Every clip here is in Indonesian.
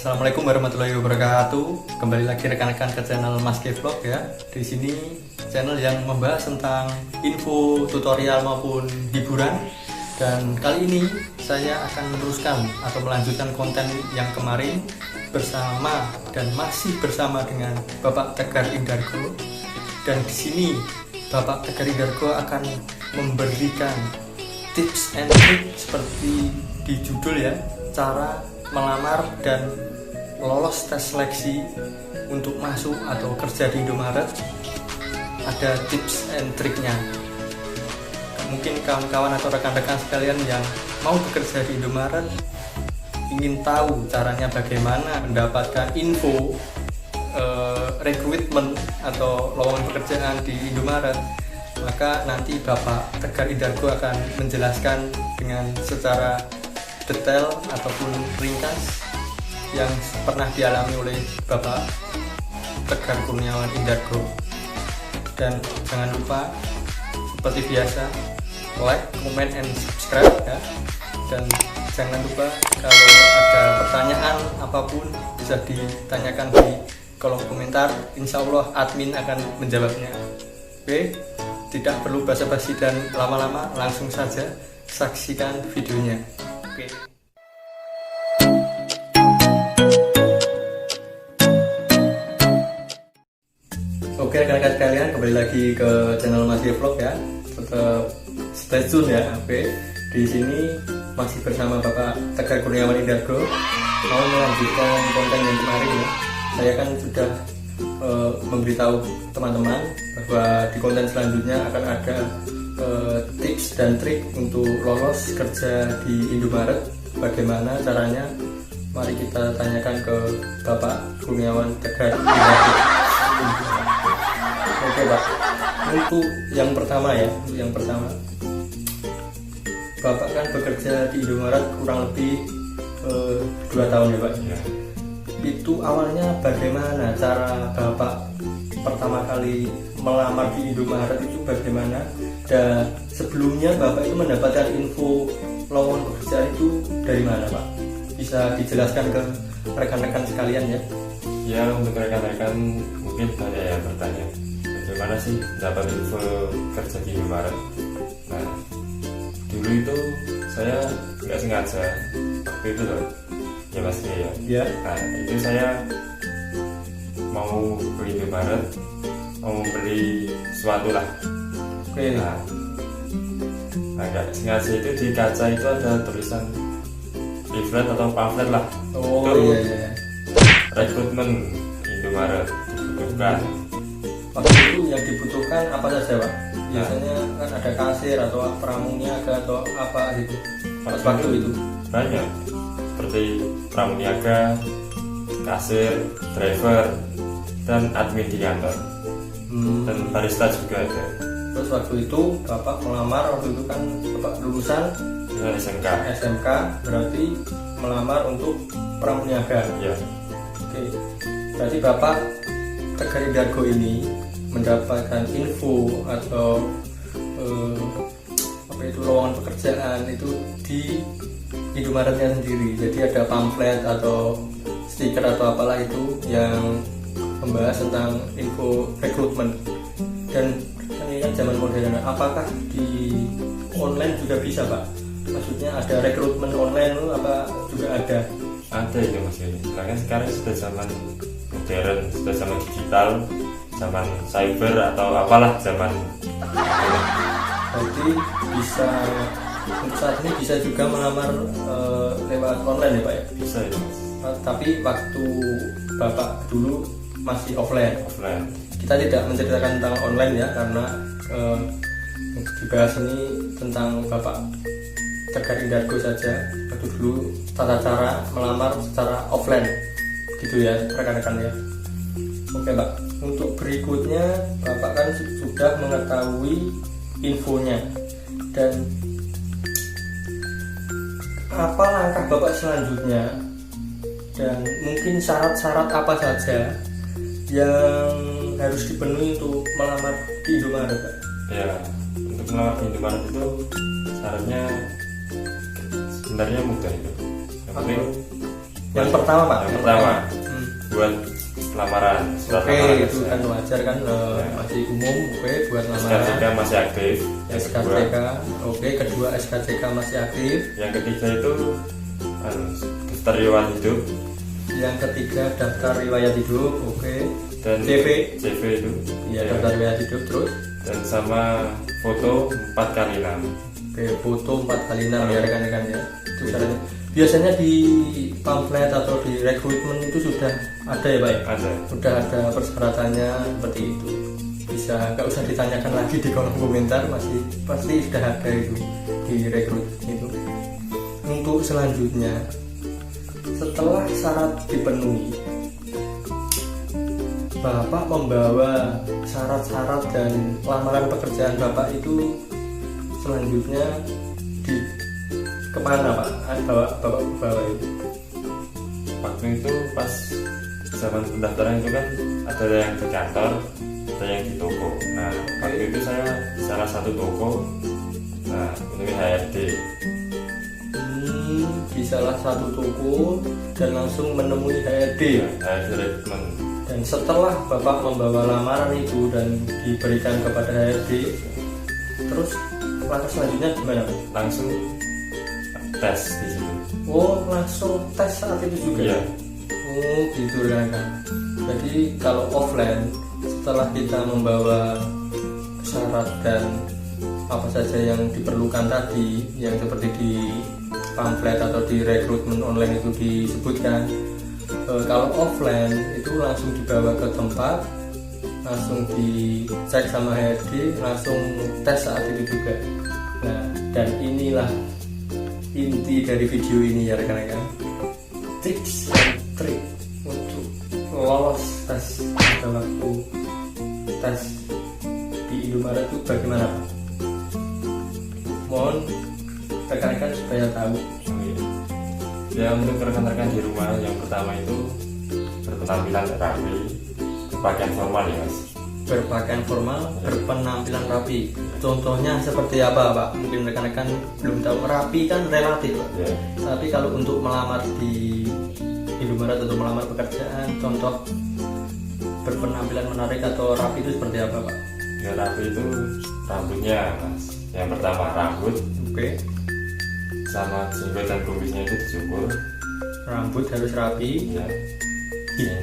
Assalamualaikum warahmatullahi wabarakatuh. Kembali lagi rekan-rekan ke channel Mas K Vlog ya. Di sini channel yang membahas tentang info, tutorial maupun hiburan. Dan kali ini saya akan meneruskan atau melanjutkan konten yang kemarin bersama dan masih bersama dengan Bapak Tegar Indargo. Dan di sini Bapak Tegar Indargo akan memberikan tips and trick seperti di judul ya, cara melamar dan lolos tes seleksi untuk masuk atau kerja di Indomaret. Ada tips and triknya. Mungkin kawan-kawan atau rekan-rekan sekalian yang mau bekerja di Indomaret ingin tahu caranya bagaimana mendapatkan info rekrutmen atau lowongan pekerjaan di Indomaret, maka nanti Bapak Tegar Indargo akan menjelaskan dengan secara detail ataupun ringkas yang pernah dialami oleh Bapak Tegar Kurniawan Indargo. Dan jangan lupa seperti biasa like, comment, and subscribe ya. Dan jangan lupa kalau ada pertanyaan apapun bisa ditanyakan di kolom komentar. Insya Allah admin akan menjawabnya. Oke, tidak perlu basa-basi dan lama-lama, langsung saja saksikan videonya. Oke rekan-rekan sekalian, kembali lagi ke channel Mas K Vlog ya. Tetap stay tune ya. Oke, di sini masih bersama Bapak Tegar Kurniawan Indargo, mau melanjutkan konten yang kemarin ya. Saya kan sudah memberitahu teman-teman bahwa di konten selanjutnya akan ada tips dan trik untuk lolos kerja di Indomaret. Bagaimana caranya? Mari kita tanyakan ke Bapak Kurniawan Tegar Indargo. Oke Pak, untuk yang pertama ya, Bapak kan bekerja di Indomaret kurang lebih 2 tahun ya Pak. Ya. Itu awalnya bagaimana cara Bapak pertama kali melamar di Indomaret itu bagaimana? Dan sebelumnya Bapak itu mendapatkan info lowongan pekerjaan itu dari mana Pak? Bisa dijelaskan ke rekan-rekan sekalian ya? Ya, untuk rekan-rekan mungkin ada yang bertanya, bagaimana sih dapat info kerja di Indomaret? Nah, dulu itu saya nggak sengaja waktu itu loh, ya Mas ya. Ya. Nah, itu saya mau ke Indomaret, mau beli sesuatu lah. Oke. Nah, nggak sengaja itu di kaca itu ada tulisan leaflet atau pamflet lah. Oh itu iya. rekrutmen Indomaret dibutuhkan. Waktu itu yang dibutuhkan apa saja Pak? Biasanya kan ada kasir atau pramuniaga atau apa gitu. Pas waktu itu Banyak, seperti pramuniaga, kasir, driver, dan admin di kantor, dan barista juga ada. Terus waktu itu Bapak melamar, waktu itu kan Bapak lulusan Dengan SMK, berarti melamar untuk pramuniaga. ya. Oke, berarti Bapak Tegar Indargo ini mendapatkan info atau lowongan pekerjaan itu di Indomaretnya sendiri. Jadi ada pamflet atau stiker atau apalah itu yang membahas tentang info rekrutmen. Dan ini kan zaman modern, apakah di online juga bisa Pak? Maksudnya ada rekrutmen online apa juga ada? Ada itu Mas ya. Kan sekarang sudah zaman modern, sudah zaman digital, zaman cyber atau apalah zaman. Jadi bisa untuk saat ini bisa juga melamar lewat online ya Pak ya? Bisa ya Mas. Tapi waktu Bapak dulu masih offline. Kita tidak menceritakan tentang online ya, karena dibahas ini tentang Bapak Tegar Indargo saja. Waktu dulu tata cara melamar secara offline gitu ya rekan-rekan ya. Oke Pak, untuk berikutnya Bapak kan sudah mengetahui infonya, dan apa langkah Bapak selanjutnya dan mungkin syarat-syarat apa saja yang harus dipenuhi untuk melamar di Indomaret Pak? Ya, untuk melamar di Indomaret itu syaratnya sebenarnya mudah itu. Yang penting Yang pertama Pak. Yang pertama Hmm. buat lamaran, surat Oke, lamaran itu kerja. kan wajar kan, masih umum. Oke, buat lamaran. SKCK masih aktif. Yang kedua, SKCK. Oke, kedua SKCK masih aktif. yang ketiga itu daftar riwayat hidup Yang ketiga daftar riwayat hidup. Oke. dan CV. CV itu. Iya, Ya. daftar riwayat hidup terus. Dan sama foto 4x6. Oke, foto 4x6 ya rekan-rekan ya. Itu syaratnya. Biasanya di pamflet atau di rekrutmen itu sudah ada ya Pak ya? Ada. Sudah ada persyaratannya seperti itu. Bisa nggak usah ditanyakan lagi di kolom komentar, pasti sudah ada itu di rekrut itu. Untuk selanjutnya, setelah syarat dipenuhi, Bapak membawa syarat-syarat dan lamaran pekerjaan Bapak itu selanjutnya di kemana Pak? Bapak bawa itu? Waktu itu pas zaman pendaftaran itu kan ada yang di kantor, ada yang di toko. Nah, waktu itu saya di salah satu toko. Nah, ini HRD. Di salah satu toko dan langsung menemui HRD. HRD rekrutmen. Dan setelah Bapak membawa lamaran itu dan diberikan kepada HRD, terus langkah selanjutnya gimana Pak? Langsung tes di situ. Oh, langsung tes saat itu juga? Iya. Oh, gitu kan. Jadi kalau offline, setelah kita membawa syarat dan apa saja yang diperlukan tadi, yang seperti di pamflet atau di rekrutmen online itu disebutkan, kalau offline itu langsung dibawa ke tempat, langsung dicek sama HRD, langsung tes saat itu juga. Nah, dan inilah inti dari video ini ya rekan-rekan, tips dan trik untuk lolos tes pada waktu tes di Indomaret itu bagaimana Pak? Mohon rekan-rekan supaya tahu. Ya, untuk rekan-rekan di rumah, yang pertama itu berpenampilan rapi, pakaian formal ya Mas. Berpakaian formal, berpenampilan rapi. Contohnya seperti apa Pak? Mungkin rekan-rekan belum tahu. Rapi kan relatif Pak. Ya. Tapi kalau untuk melamar di Indomaret atau melamar pekerjaan, contoh berpenampilan menarik atau rapi itu seperti apa Pak? Ya, rapi itu rambutnya Mas. Yang pertama rambut, Oke, sama jenggot dan kumisnya itu dicukur. rambut harus rapi, Ya.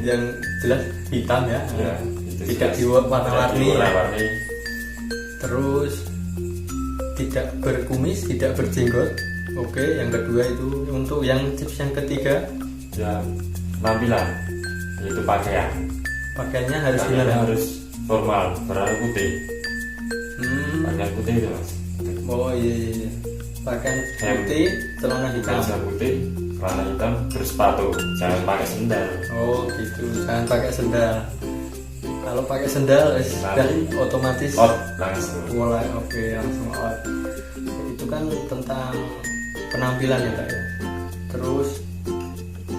yang jelas hitam ya, Ya, itu tidak jelas. diwarna-warni. Tidak diwarna-warni. Terus tidak berkumis, tidak berjenggot. Oke, yang kedua itu. Untuk yang tips yang ketiga, Ya, penampilan, yaitu pakaian. pakaiannya harus Pakaiannya gimana? harus formal, berwarna putih. Pakaian putih itu Mas. Oh iya, iya, iya. Pakaian putih, celana hitam. Celana putih, celana hitam, bersepatu, jangan pakai sendal. Oh gitu, jangan pakai sendal. Kalau pakai sendal, dan otomatis Out langsung. mulai oke, langsung out. Itu kan tentang penampilan ya Pak ya. Terus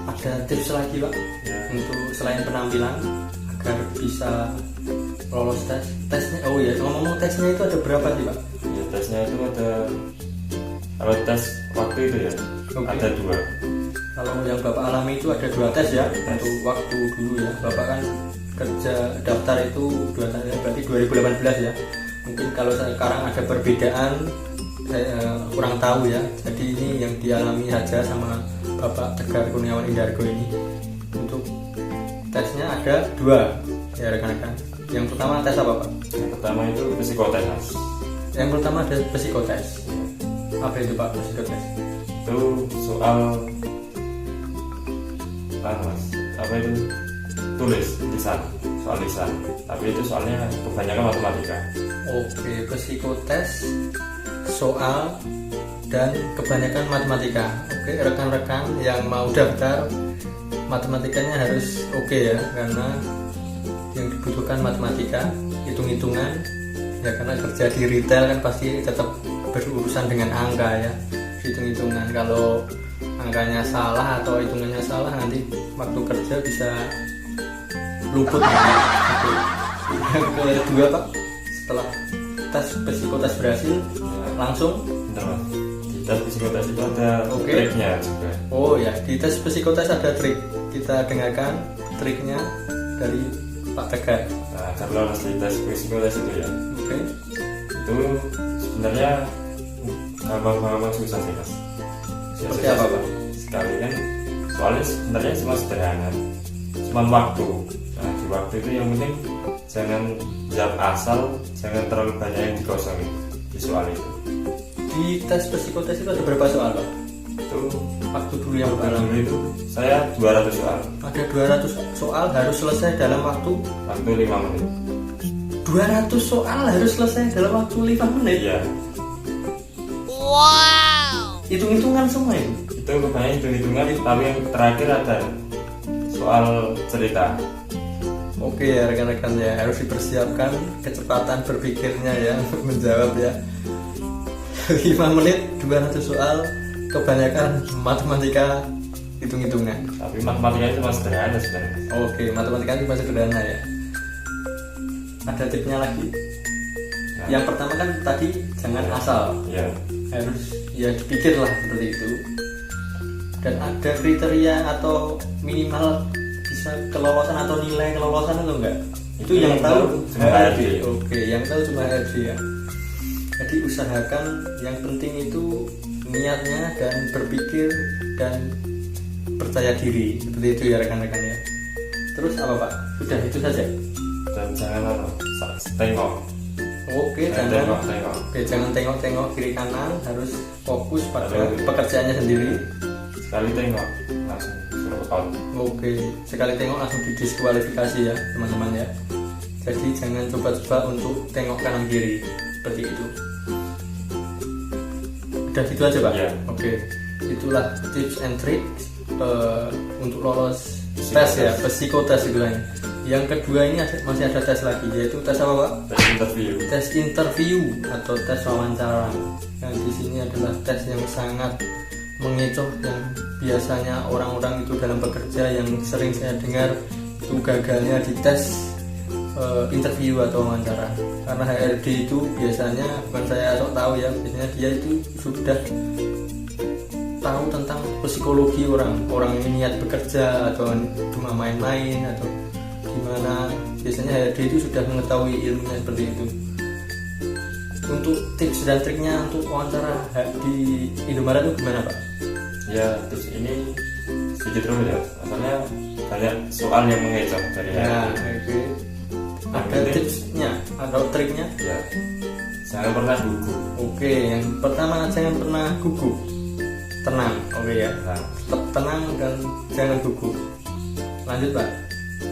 ada tips lagi Pak Ya. untuk selain penampilan agar bisa lolos tes. Tesnya, oh ya, ngomong tesnya itu ada berapa sih Pak? Ya, tesnya itu ada, kalau tes waktu itu ya, Oke. ada 2. Kalau yang Bapak alami itu ada 2 tes ya, Tes. untuk waktu dulu ya. Bapak kan kerja daftar itu 2 tes ya, berarti 2018 ya. Mungkin kalau sekarang ada perbedaan, saya kurang tahu ya. Jadi ini yang dialami saja sama Bapak Tegar Kurniawan Indargo ini. Untuk tesnya ada 2 ya rekan-rekan. Yang pertama tes apa Pak? Yang pertama itu psikotes Mas. Yang pertama ada psikotes. Apa itu Pak psikotes? Itu soal Mas, apa itu, tulis, lisan, soal lisan. Tapi itu soalnya kebanyakan matematika. Oke, psikotes soal dan kebanyakan matematika. Oke, rekan-rekan yang mau daftar, matematikanya harus oke ya, karena yang dibutuhkan matematika, hitung-hitungan ya, karena kerja di retail kan pasti tetap berurusan dengan angka ya, hitung-hitungan. Kalau angkanya salah atau hitungannya salah, nanti waktu kerja bisa luput. Oke. Yang kedua Pak, setelah tes psikotes berhasil, langsung Bentar Mas, di tes psikotes itu ada Oke. triknya juga. Oh ya, di tes psikotes ada trik. Kita dengarkan triknya dari Pak Tegar. Nah, kalau lolos di tes psikotes itu ya, Oke. itu sebenarnya gampang susah sih mas. Seperti apa Pak? Sekali kan soalnya sebenarnya cuma sederhana, cuma waktu. Nah di waktu itu yang penting jangan jawab asal, jangan terlalu banyak yang dikosongin di soal itu. Di tes psikotes itu ada berapa soal Pak? Itu Waktu dulu yang waktu pertama. dulu itu saya 200 soal, Ada 200 soal harus selesai dalam waktu waktu 5 menit. 200 soal harus selesai dalam waktu 5 menit. Iya, Hitung-hitungan semua ini. itu kebanyakan hitung-hitungan, tapi yang terakhir ada soal cerita. Oke ya rekan-rekan ya, harus dipersiapkan kecepatan berpikirnya ya untuk menjawab ya. 5 menit 200 soal, kebanyakan matematika hitung-hitungan. Tapi matematikanya cuma sederhana sebenarnya. Oke, matematika itu masih sederhana ya. Ada tipnya lagi. Nah, Yang pertama kan tadi jangan asal, ya, harus ya dipikirlah seperti itu. Dan ada kriteria atau minimal bisa kelolosan atau nilai kelolosan atau enggak? Itu yang tahu cuma HRD. Oke, yang tahu cuma HRD ya. Jadi usahakan yang penting itu niatnya dan berpikir dan percaya diri seperti itu ya rekan-rekan ya. Terus apa Pak? Sudah itu saja. dan jangan tengok. Oke, Jangan jangan tengok. Oke, jangan tengok-tengok kiri kanan, harus fokus pada Lalu- pekerjaannya sendiri. Sekali tengok langsung suruh out. Oke, sekali tengok langsung didiskualifikasi ya teman-teman ya. Jadi jangan coba-coba untuk tengok kanan kiri seperti itu. Udah gitu aja Pak? Iya. Oke, itulah tips and tricks untuk lolos Psikotes. tes ya, psikotes itu kan. Yang kedua ini masih ada tes lagi, yaitu tes apa Pak? Tes interview. Tes interview atau tes wawancara. Yang di sini adalah tes yang sangat mengecoh, yang biasanya orang-orang itu dalam bekerja yang sering saya dengar itu gagalnya di tes interview atau wawancara. Karena HRD itu biasanya, bukan saya sok tahu ya, biasanya dia itu sudah tahu tentang psikologi orang ini niat bekerja atau cuma main-main atau gimana. Biasanya HRD itu sudah mengetahui ilmunya seperti itu. Untuk tips dan triknya untuk wawancara di Indomaret itu gimana Pak? Ya tips ini sedikit rumit ya, asalnya banyak soal yang mengecoh dari Nah, HRD. oke. Ada tipsnya atau triknya? Ya, jangan pernah gugup. Oke, yang pertama jangan pernah gugup. Tenang, oke ya. Nah, Tetap tenang dan jangan gugup. Lanjut Pak.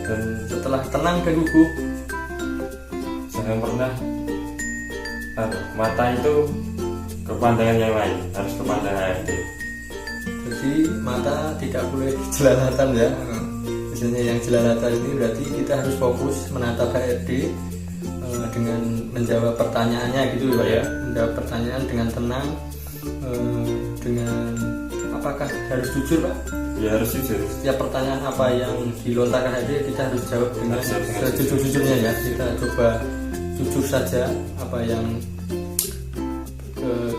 dan Setelah tenang dan gugup, jangan pernah mata itu ke pandangan yang lain, harus ke pandangan HRD. jadi mata tidak boleh jelalatan ya. Biasanya yang jelalatan ini berarti kita harus fokus menatap HRD dengan menjawab pertanyaannya gitu ya Pak ya. Menjawab pertanyaan dengan tenang, dengan apakah harus jujur Pak? Ya harus jujur. Setiap pertanyaan apa yang dilontarkan HRD kita harus jawab dengan Harus jawab dengan sejujur-jujurnya ya. Kita coba jujur saja apa yang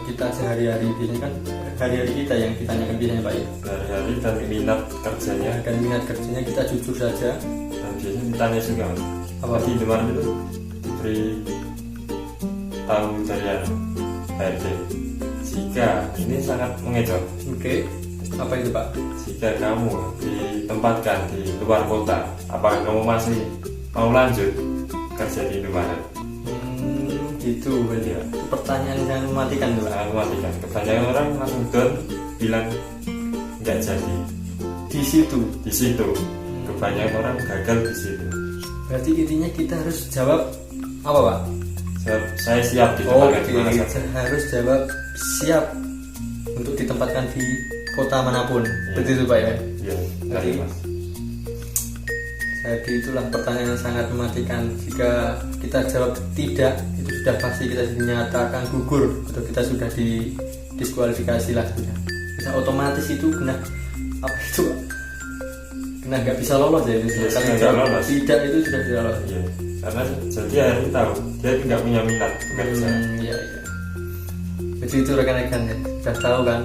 kita sehari-hari, biasanya kan hari-hari kita yang ditanyakan biasanya Pak ya. Hari-hari dan minat kerjanya, Dan minat kerjanya kita jujur saja. dan biasanya ditanya juga Apa? di Indomaret itu diberi tahu dari HRD jika ini sangat mengecoh. Oke, apa itu Pak? Jika kamu ditempatkan di luar kota, apakah kamu masih mau lanjut kerja di Indomaret? Gitu berarti ya. Itu pertanyaan yang mematikan tuh Pak. Sangat mematikan. Kebanyakan orang langsung down, bilang nggak jadi. Di situ. Di situ kebanyakan orang gagal di situ. Berarti intinya kita harus jawab apa Pak? Saya siap ditempatkan di mana Oke, saja. harus jawab siap untuk ditempatkan di kota manapun. Betul itu Pak ya. Iya, tadi mas. Jadi itulah pertanyaan yang sangat mematikan. Jika kita jawab tidak, itu sudah pasti kita dinyatakan gugur atau kita sudah didiskualifikasi lah sudah. Bisa otomatis itu kena apa itu Pak? Kena nggak bisa lolos ya itu. Iya, Kalau nggak jawab lolos. tidak itu sudah tidak lolos. Iya, karena jadi HRD tahu dia nggak punya minat bekerja. Iya iya. Jadi itu rekan-rekan ya, sudah tahu kan,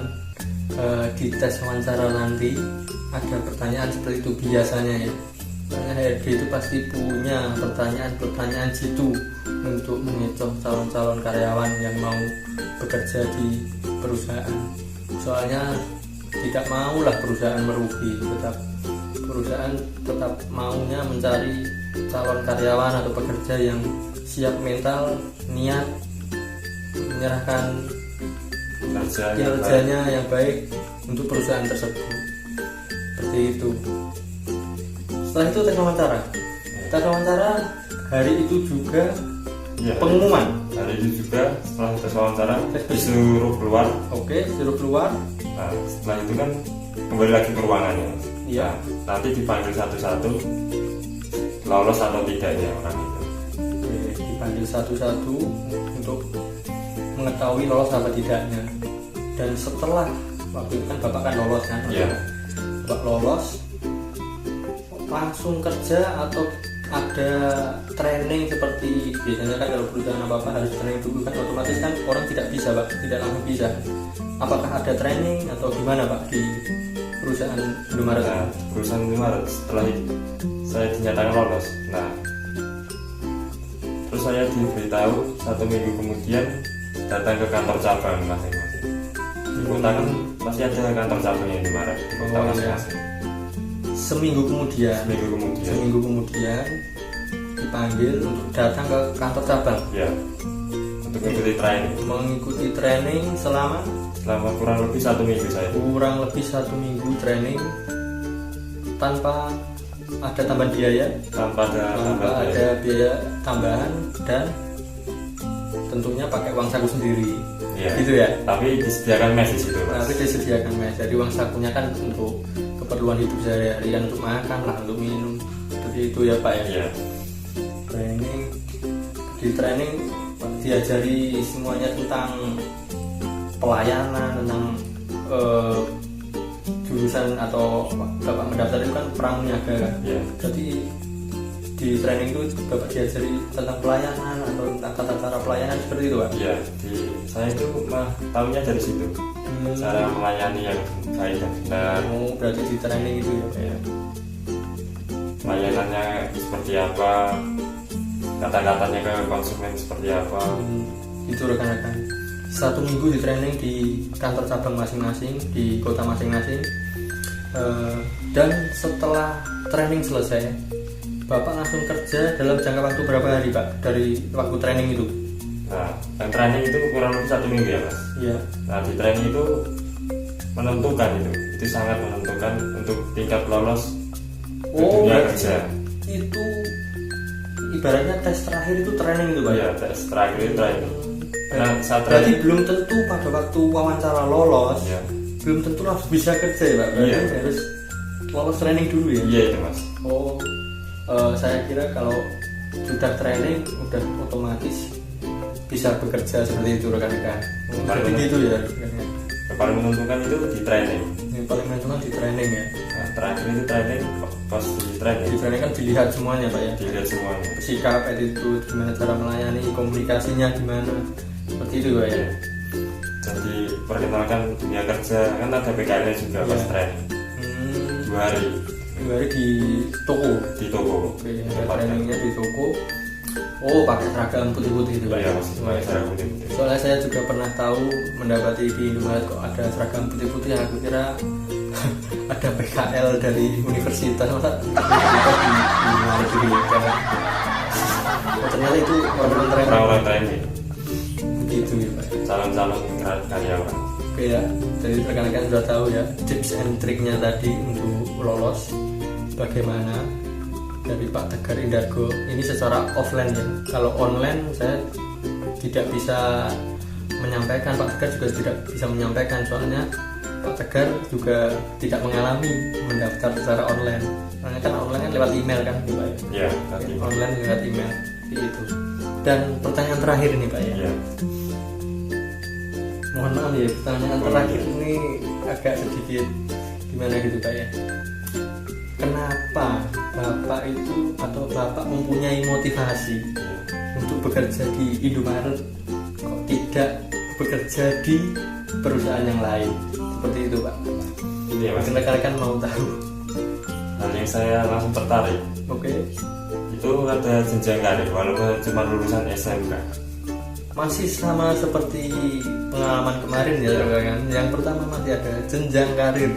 di tes wawancara nanti ada pertanyaan seperti itu biasanya ya. Karena HRD itu pasti punya pertanyaan-pertanyaan jitu untuk mengecoh calon-calon karyawan yang mau bekerja di perusahaan. Soalnya tidak maulah perusahaan merugi, perusahaan tetap maunya mencari calon karyawan atau pekerja yang siap mental, niat, menyerahkan kinerjanya yang baik untuk perusahaan tersebut. Seperti itu. Setelah itu tes wawancara. Tes wawancara hari itu juga pengumuman. Hari itu juga setelah tes wawancara disuruh keluar. Oke, disuruh keluar. Nah, setelah itu kan kembali lagi ke ruangannya. Iya. Nah, nanti dipanggil satu-satu lolos atau tidaknya orang itu. Oke, dipanggil satu-satu untuk mengetahui lolos apa tidaknya. Dan setelah waktu itu kan bapak kan lolos kan? Iya. Bapak lolos langsung kerja atau ada training seperti biasanya kan kalau perusahaan apa harus training dulu kan, otomatis kan orang tidak bisa pak, tidak langsung bisa. Apakah ada training atau gimana pak di perusahaan Indomaret? Nah, perusahaan Indomaret setelah itu saya dinyatakan lolos. Nah, terus saya diberitahu 1 minggu kemudian datang ke kantor cabang masing-masing. Di kota kan masih ada kantor cabangnya di Indomaret di kota masing-masing. Seminggu kemudian dipanggil untuk datang ke kantor cabang. Ya, untuk mengikuti training selama kurang lebih 1 minggu saya. Kurang lebih 1 minggu training tanpa ada tambahan biaya, tanpa ada biaya tambahan dan tentunya pakai uang saku sendiri. Ya, gitu ya. Tapi disediakan mes di situ, Mas. Tapi disediakan mes. Jadi uang sakunya kan untuk keperluan hidup sehari-hari, untuk makan lah, untuk minum. Seperti itu ya Pak ya. Iya. Di training diajari semuanya tentang pelayanan, tentang jurusan atau Bapak mendaftar itu kan pramuniaga kan. Iya. Jadi di training itu Bapak diajari tentang pelayanan atau tentang tata cara pelayanan seperti itu Pak. Iya, saya itu tahunya dari situ. Cara melayani yang baik dan benar. Berarti di training itu ya. Pelayanannya seperti apa, kata-katanya ke konsumen seperti apa. Itu rekan-rekan 1 minggu di training di kantor cabang masing-masing di kota masing-masing. Dan setelah training selesai, Bapak langsung kerja dalam jangka waktu berapa hari Pak dari waktu training itu? Nah, yang training itu kurang lebih 1 minggu ya Mas. Iya. Nah, di training itu menentukan itu sangat menentukan untuk tingkat lolos ke dunia kerja. Itu ibaratnya tes terakhir itu training itu Pak? Iya, tes terakhir itu training. Nah, berarti belum tentu pada waktu wawancara lolos, ya, belum tentu langsung bisa kerja ya Pak? Iya. Harus lolos training dulu ya? Iya itu Mas. Saya kira kalau sudah training udah otomatis bisa bekerja seperti itu rekan-rekan. Begitu ya. Yang paling menentukan itu di training. Yang paling menentukan di training ya. Nah, terakhir itu training, pas di training. Di training kan dilihat semuanya Pak ya. Dilihat semuanya. Sikap, attitude, gimana cara melayani, komunikasinya gimana. Seperti itu Pak ya. Jadi perkenalkan dunia kerja kan ada PKL juga pas training. 2 hari. 2 hari di toko. Di toko. Oke, trainingnya di toko. Pakai seragam putih-putih itu Pak ya. Pakai seragam putih-putih. Soalnya saya juga pernah tahu mendapati di Indomaret kok ada seragam putih-putih, aku kira ada PKL dari universitas, masa di Indomaret di ternyata itu orang-orang training. Begitu ya Pak. Calon-calon karyawan. Oke ya, jadi rekan-rekan sudah tahu ya tips and triknya tadi untuk lolos bagaimana dari Pak Tegar Indargo. Ini secara offline ya. Kalau online saya tidak bisa menyampaikan, Pak Tegar juga tidak bisa menyampaikan, soalnya Pak Tegar juga tidak mengalami mendaftar secara online. Soalnya kan online kan lewat email kan Pak ya. Iya, online lewat email itu. Dan pertanyaan terakhir ini Pak ya. Iya. Mohon maaf ya, pertanyaan terakhir ini agak sedikit gimana gitu Pak ya. Kenapa Bapak itu atau Bapak mempunyai motivasi untuk bekerja di Indomaret kok tidak bekerja di perusahaan yang lain. Seperti itu Pak. Ini ya Mas, Mungkin rekan-rekan mau tahu. hal yang saya langsung tertarik Oke. itu ada jenjang karir walaupun cuma lulusan SMK. Masih sama seperti pengalaman kemarin ya rekan. Yang pertama masih ada jenjang karir,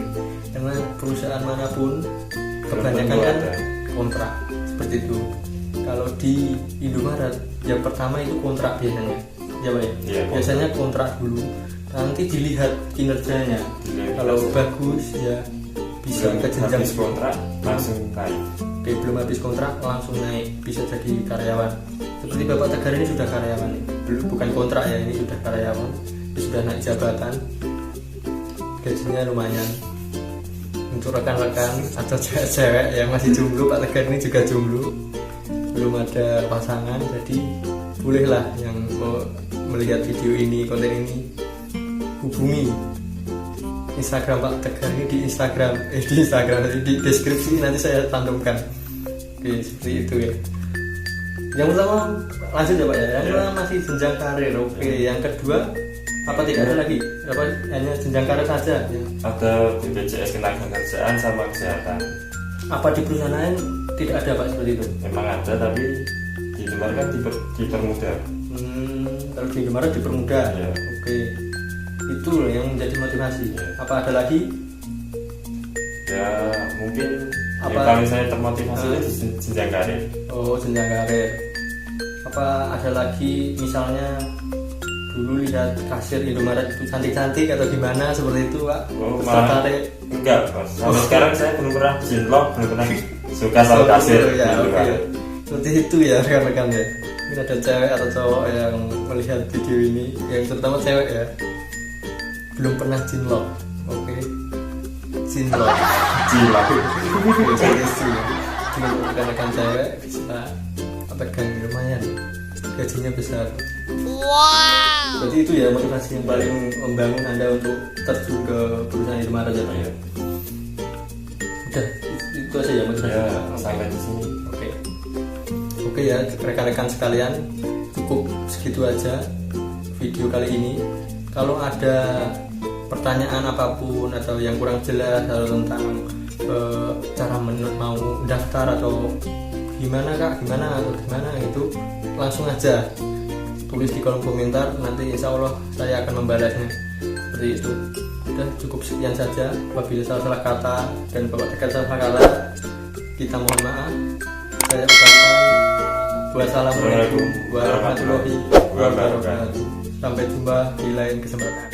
karena perusahaan manapun kebanyakan kan ada. kontrak seperti itu. Kalau di Indomaret yang pertama itu kontrak biasanya, ya Pak ya? Iya, kontrak. Biasanya kontrak dulu, nanti dilihat kinerjanya. Kalau bagus ya bisa Belum ke jenjang habis kontrak langsung naik. Oke, belum habis kontrak langsung naik, bisa jadi karyawan. Seperti Bapak Tegar ini sudah karyawan nih. Belum, bukan kontrak ya, ini sudah karyawan. Ini sudah naik jabatan. Gajinya lumayan. Untuk rekan-rekan atau cewek-cewek yang masih jomblo, Pak Tegar ini juga jomblo. Belum ada pasangan, jadi bolehlah yang mau melihat video ini, konten ini, hubungi Instagram Pak Tegar ini di Instagram di deskripsi nanti saya cantumkan. Oke, seperti itu ya. Yang pertama lanjut ya Pak ya. Yang pertama masih jenjang karir. Oke, yang kedua apa tidak ada lagi? Apa hanya jenjang karir saja? Ya. Ada BPJS ketenagakerjaan sama kesehatan. Apa di perusahaan lain tidak ada Pak seperti itu? Memang ada tapi di luar kan dipermudah. Kalau di Indomaret dipermudah. Ya. Oke. Itu loh yang menjadi motivasi. Ya. Apa ada lagi? Ya mungkin Apa? yang paling saya termotivasi itu di jenjang karir. Oh, jenjang karir. Apa ada lagi misalnya dulu lihat kasir Indomaret itu cantik-cantik atau gimana seperti itu Pak? Oh, Terus malah tertarik? enggak Mas. Sampai sekarang saya belum pernah cinlok, belum pernah suka sama kasir Oh, ya, di luar. oke. Seperti itu ya rekan-rekan ya. Mungkin ada cewek atau cowok yang melihat video ini, yang terutama cewek ya, belum pernah cinlok. Oke. Cinlok. Cilok. Jadi untuk rekan-rekan cewek bisa pegang lumayan, gajinya besar. Wow. Berarti itu ya motivasi yang paling membangun Anda untuk terjun ke perusahaan Indomaret ya Pak ya. Udah, itu aja ya motivasi. Ya, Oke. sampai di sini. Oke. Oke ya rekan-rekan sekalian, cukup segitu aja video kali ini. Kalau ada pertanyaan apapun atau yang kurang jelas atau tentang cara mau daftar atau gimana Kak, gimana gitu, langsung aja tulis di kolom komentar, nanti insya Allah saya akan membalasnya. Seperti itu. Udah cukup sekian saja. Apabila salah kata dan Bapak Tegar salah kata, kita mohon maaf. Saya ucapkan wassalamualaikum warahmatullahi wabarakatuh. Sampai jumpa di lain kesempatan.